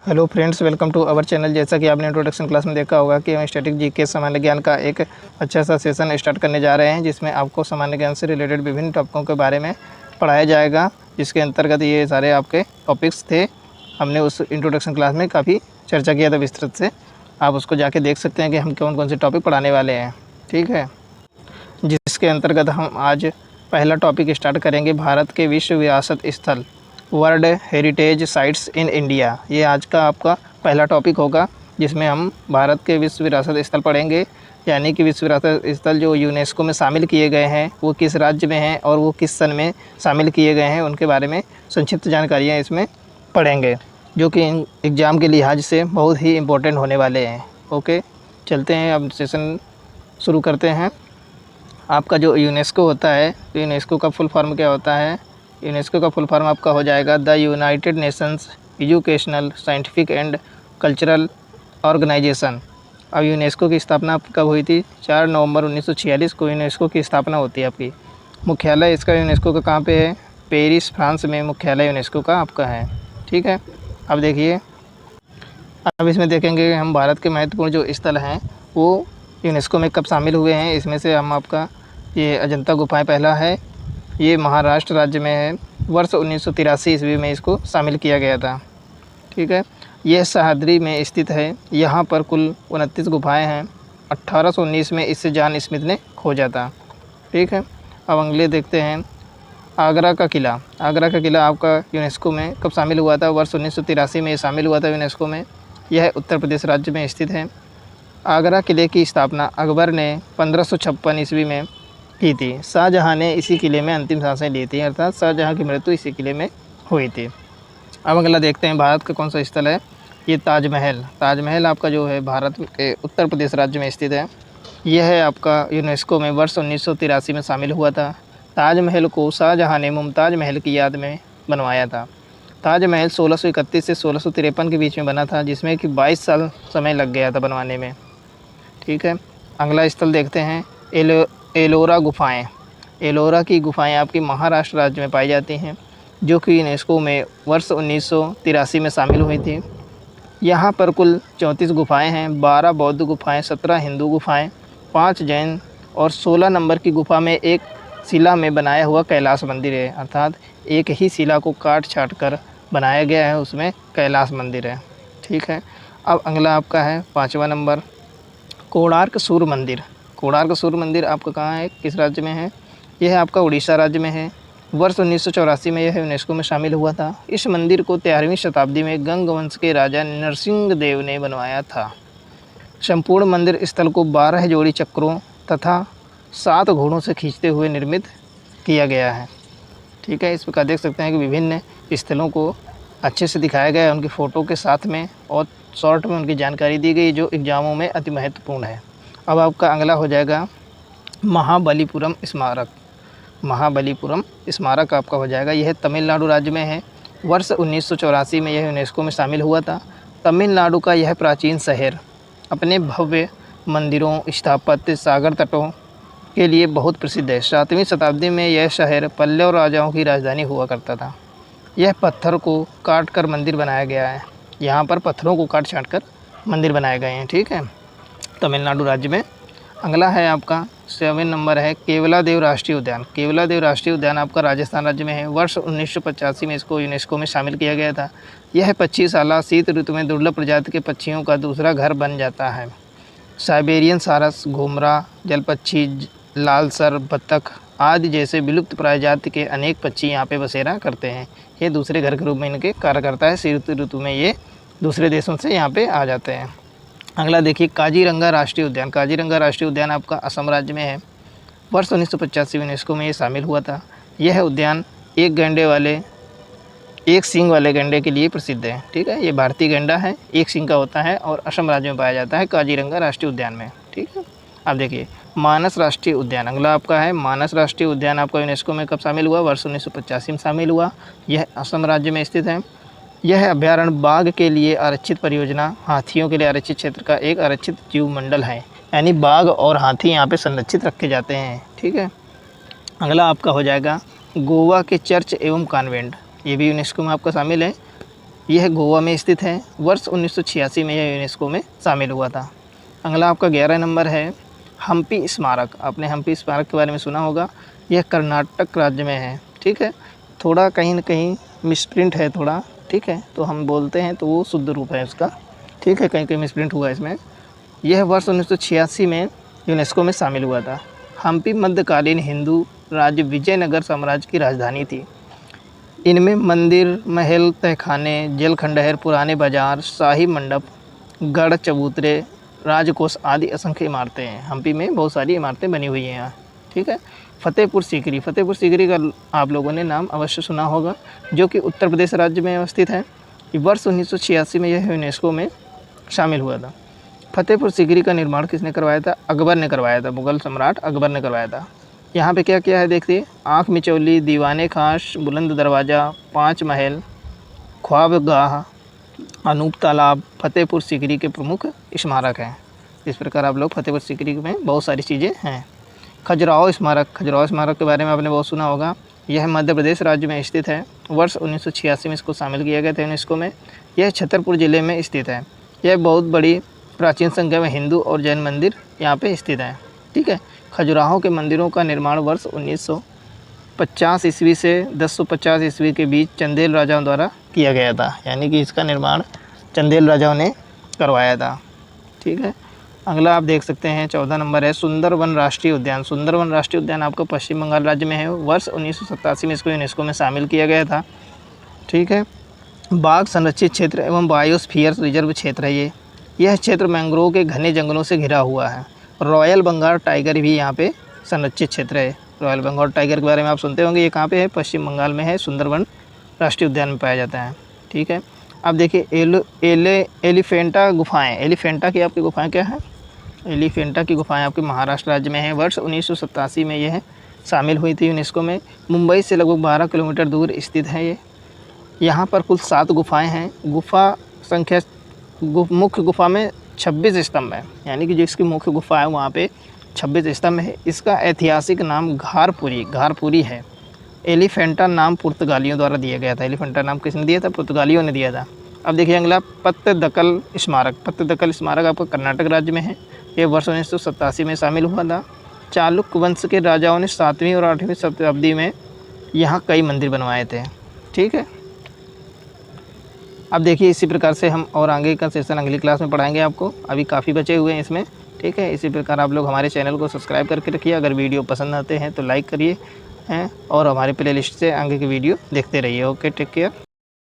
Hello friends, welcome to our channel. जैसा कि आपने इंट्रोडक्शन क्लास में देखा होगा कि हम स्टैटिक जीके सामान्य ज्ञान का एक अच्छा सा सेशन स्टार्ट करने जा रहे हैं, जिसमें आपको सामान्य ज्ञान से रिलेटेड विभिन्न टॉपिकों के बारे में पढ़ाया जाएगा। जिसके अंतर्गत ये सारे आपके टॉपिक्स थे। हमने उस इंट्रोडक्शन क्लास में काफ़ी चर्चा किया था विस्तृत से। आप उसको जाके देख सकते हैं कि हम कौन कौन से टॉपिक पढ़ाने वाले हैं, ठीक है। जिसके अंतर्गत हम आज पहला टॉपिक स्टार्ट करेंगे, भारत के विश्व विरासत स्थल, world heritage sites in India. ये आज का आपका पहला टॉपिक होगा, जिसमें हम भारत के विश्व विरासत स्थल पढ़ेंगे। यानी कि विश्व विरासत स्थल जो यूनेस्को में शामिल किए गए हैं वो किस राज्य में हैं और वो किस सन में शामिल किए गए हैं, उनके बारे में संक्षिप्त जानकारियाँ इसमें पढ़ेंगे, जो कि एग्ज़ाम के लिहाज से बहुत ही इम्पोर्टेंट होने वाले हैं। ओके, चलते हैं, अब सेशन शुरू करते हैं। आपका जो यूनेस्को होता है, तो यूनेस्को का फुल फॉर्म क्या होता है? यूनेस्को का फुल फॉर्म आपका हो जाएगा the United Nations Educational, Scientific and Cultural Organization. अब यूनेस्को की स्थापना कब हुई थी? 4 नवंबर 1946 को यूनेस्को की स्थापना होती है आपकी। मुख्यालय इसका यूनेस्को का कहाँ पे है? पेरिस, फ्रांस में मुख्यालय यूनेस्को का आपका है, ठीक है। अब देखिए, अब इसमें देखेंगे हम भारत के महत्वपूर्ण जो स्थल हैं वो यूनेस्को में कब शामिल हुए हैं। इसमें से हम आपका ये अजंता गुफाएं पहला है, ये महाराष्ट्र राज्य में है। वर्ष 1983 ईस्वी में इसको शामिल किया गया था, ठीक है। यह सह्याद्री में स्थित है। यहाँ पर कुल 29 गुफाएँ हैं। 1819 में इसे जॉन स्मिथ ने खोजा था, ठीक है। अब अगले देखते हैं, आगरा का किला। आगरा का किला आपका यूनेस्को में कब शामिल हुआ था? वर्ष 1983 में ये शामिल हुआ था यूनेस्को में। यह उत्तर प्रदेश राज्य में स्थित है। आगरा किले की स्थापना अकबर ने 1556 ईस्वी में की थी। शाहजहाँ ने इसी किले में अंतिम सांसें ली थी, अर्थात शाहजहाँ की मृत्यु इसी किले में हुई थी। अब अगला देखते हैं, भारत का कौन सा स्थल है? ये ताजमहल। ताजमहल आपका जो है भारत के उत्तर प्रदेश राज्य में स्थित है। यह है आपका यूनेस्को में वर्ष 1983 में शामिल हुआ था। ताजमहल को शाहजहाँ ने मुमताज़ महल की याद में बनवाया था। ताजमहल 1631 से 1653 के बीच में बना था, जिसमें कि 22 साल समय लग गया था बनवाने में, ठीक है। अगला स्थल देखते हैं, एलोरा गुफाएं। एलोरा की गुफाएं आपकी महाराष्ट्र राज्य में पाई जाती हैं, जो कि यूनेस्को में वर्ष 1983 में शामिल हुई थी। यहाँ पर कुल 34 गुफाएं हैं। 12 बौद्ध गुफाएं, 17 हिंदू गुफाएं, 5 जैन और 16 नंबर की गुफा में एक शिला में बनाया हुआ कैलाश मंदिर है, अर्थात एक ही शिला को काट छाट कर बनाया गया है, उसमें कैलाश मंदिर है, ठीक है। अब अगला आपका है 5वां नंबर, कोणार्क सूर्य मंदिर। कोणार्क सूर्य मंदिर आपका कहाँ है, किस राज्य में है? यह आपका उड़ीसा राज्य में है। वर्ष 1984 में यह यूनेस्को में शामिल हुआ था। इस मंदिर को 13वीं शताब्दी में गंग वंश के राजा नरसिंह देव ने बनवाया था। संपूर्ण मंदिर स्थल को 12 जोड़ी चक्रों तथा 7 घोड़ों से खींचते हुए निर्मित किया गया है, ठीक है। इस प्रकार देख सकते हैं कि विभिन्न स्थलों को अच्छे से दिखाया गया है उनकी फ़ोटो के साथ में, और शॉर्ट में उनकी जानकारी दी गई, जो एग्ज़ामों में अति महत्वपूर्ण है। अब आपका अगला हो जाएगा महाबलीपुरम स्मारक। महाबलीपुरम स्मारक आपका हो जाएगा, यह तमिलनाडु राज्य में है। वर्ष 1984 में यह यूनेस्को में शामिल हुआ था। तमिलनाडु का यह प्राचीन शहर अपने भव्य मंदिरों, स्थापत्य, सागर तटों के लिए बहुत प्रसिद्ध है। 7वीं शताब्दी में यह शहर पल्लव राजाओं की राजधानी हुआ करता था। यह पत्थर को काट कर मंदिर बनाया गया है। यहाँ पर पत्थरों को काट छाट कर मंदिर बनाए गए हैं, ठीक है, तमिलनाडु राज्य में। अगला है आपका 7 नंबर है केवलादेव राष्ट्रीय उद्यान। केवलादेव राष्ट्रीय उद्यान आपका राजस्थान राज्य में है। वर्ष 1985 में इसको यूनेस्को में शामिल किया गया था। यह 25 साला शीत ऋतु में दुर्लभ प्रजाति के पक्षियों का दूसरा घर बन जाता है। साइबेरियन सारस, घुमरा, जलपक्षी, लाल सर, बत्तख आदि जैसे विलुप्त प्रजाति के अनेक पक्षी यहाँ पे बसेरा करते हैं। ये दूसरे घर के रूप में इनके कार्य करता है। शीत ऋतु में ये दूसरे देशों से यहाँ पे आ जाते हैं। अगला देखिए, काजीरंगा राष्ट्रीय उद्यान। काजीरंगा राष्ट्रीय उद्यान आपका असम राज्य में है। वर्ष 1985 यूनेस्को में ये शामिल हुआ था। यह उद्यान एक सींग वाले गैंडे के लिए प्रसिद्ध है, ठीक है। ये भारतीय गैंडा है, एक सींग का होता है और असम राज्य में पाया जाता है, काजीरंगा राष्ट्रीय उद्यान में, ठीक है। अब देखिए, मानस राष्ट्रीय उद्यान अगला आपका है। मानस राष्ट्रीय उद्यान आपका यूनेस्को में कब शामिल हुआ? वर्ष 1985 में शामिल हुआ। यह असम राज्य में स्थित है। यह अभ्यारण्य बाघ के लिए आरक्षित परियोजना, हाथियों के लिए आरक्षित क्षेत्र का एक आरक्षित जीव मंडल है, यानी बाघ और हाथी यहाँ पे संरक्षित रखे जाते हैं, ठीक है। अगला आपका हो जाएगा गोवा के चर्च एवं कॉन्वेंट। ये भी यूनेस्को में आपका शामिल है। यह गोवा में स्थित है। वर्ष 1986 में यह यूनेस्को में शामिल हुआ था। अगला आपका 11 नंबर है हम्पी स्मारक। आपने हम्पी स्मारक के बारे में सुना होगा। यह कर्नाटक राज्य में है। ठीक है, थोड़ा कहीं न कहीं मिसप्रिंट है थोड़ा, ठीक है, तो हम बोलते हैं तो वो शुद्ध रूप है उसका। ठीक है, कहीं कहीं मिसप्रिंट हुआ इसमें। यह वर्ष 1986 में यूनेस्को में शामिल हुआ था। हम्पी मध्यकालीन हिंदू राज्य विजयनगर साम्राज्य की राजधानी थी। इनमें मंदिर, महल, तहखाने, जल खंडहर, पुराने बाजार, शाही मंडप, गढ़, चबूतरे, राजकोष आदि असंख्य इमारतें हैं। हम्पी में बहुत सारी इमारतें बनी हुई हैं यहाँ। ठीक है, फतेहपुर सीकरी। फतेहपुर सीकरी का आप लोगों ने नाम अवश्य सुना होगा, जो कि उत्तर प्रदेश राज्य में अवस्थित है। वर्ष 1986 में यह यूनेस्को में शामिल हुआ था। फतेहपुर सीकरी का निर्माण किसने करवाया था? अकबर ने करवाया था। मुगल सम्राट अकबर ने करवाया था। यहाँ पे क्या क्या है देखिए, आँख मिचौली, दीवाने खास, बुलंद दरवाज़ा, 5 महल, ख्वाबगाह, अनूप तालाब फतेहपुर सीकरी के प्रमुख स्मारक हैं। इस प्रकार आप लोग फतेहपुर सीकरी में बहुत सारी चीज़ें हैं। खजुराहो स्मारक। खजुराहो स्मारक के बारे में आपने बहुत सुना होगा। यह मध्य प्रदेश राज्य में स्थित है। वर्ष 1986 में इसको शामिल किया गया था यूनेस्को में। यह छतरपुर ज़िले में स्थित है। यह बहुत बड़ी प्राचीन संख्या में हिंदू और जैन मंदिर यहाँ पे स्थित हैं। ठीक है, खजुराहो के मंदिरों का निर्माण वर्ष 1950 ईस्वी से 1050 ईस्वी के बीच चंदेल राजाओं द्वारा किया गया था। यानी कि इसका निर्माण चंदेल राजाओं ने करवाया था। ठीक है, अगला आप देख सकते हैं 14 नंबर है सुंदरवन राष्ट्रीय उद्यान। सुंदरवन राष्ट्रीय उद्यान आपको पश्चिम बंगाल राज्य में है। वर्ष 1987 में इसको यूनेस्को में शामिल किया गया था। ठीक है, बाघ संरक्षित क्षेत्र एवं बायोस्फीयर रिजर्व क्षेत्र है यह क्षेत्र मैंग्रोव के घने जंगलों से घिरा हुआ है। रॉयल बंगाल टाइगर भी यहाँ पे संरक्षित क्षेत्र है। रॉयल बंगाल टाइगर के बारे में आप सुनते होंगे। ये कहाँ पे है? पश्चिम बंगाल में है। सुंदरवन राष्ट्रीय उद्यान में पाया जाता है। ठीक है, अब देखिए एलिफेंटा गुफाएं। एलिफेंटा की आपकी गुफाएं क्या है? एलिफेंटा की गुफाएं आपके महाराष्ट्र राज्य में है। वर्ष 1987 में यह शामिल हुई थी यूनेस्को में। मुंबई से लगभग 12 किलोमीटर दूर स्थित है ये। यहाँ पर कुल 7 गुफाएं हैं। गुफा संख्या मुख्य गुफा में 26 स्तंभ है। यानी कि जिसकी मुख्य गुफा है वहाँ पे 26 स्तंभ है। इसका ऐतिहासिक नाम घारपुरी है। एलिफेंटा नाम पुर्तगालियों द्वारा दिया गया था। एलिफेंटा नाम किसने दिया था? पुर्तगालियों ने दिया था। अब देखिए अगला पत्तदकल स्मारक। पत्तदकल स्मारक आपका कर्नाटक राज्य में है। ये वर्ष 1987 में शामिल हुआ था। चालुक्य वंश के राजाओं ने 7वीं और 8वीं शताब्दी में यहाँ कई मंदिर बनवाए थे। ठीक है, अब देखिए इसी प्रकार से हम और आगे का सेशन अगली क्लास में पढ़ाएंगे आपको। अभी काफ़ी बचे हुए हैं इसमें। ठीक है, इसी प्रकार आप लोग हमारे चैनल को सब्सक्राइब करके रखिए। अगर वीडियो पसंद आते हैं तो लाइक करिए हैं और हमारे प्लेलिस्ट से आगे की वीडियो देखते रहिए। Okay, take care.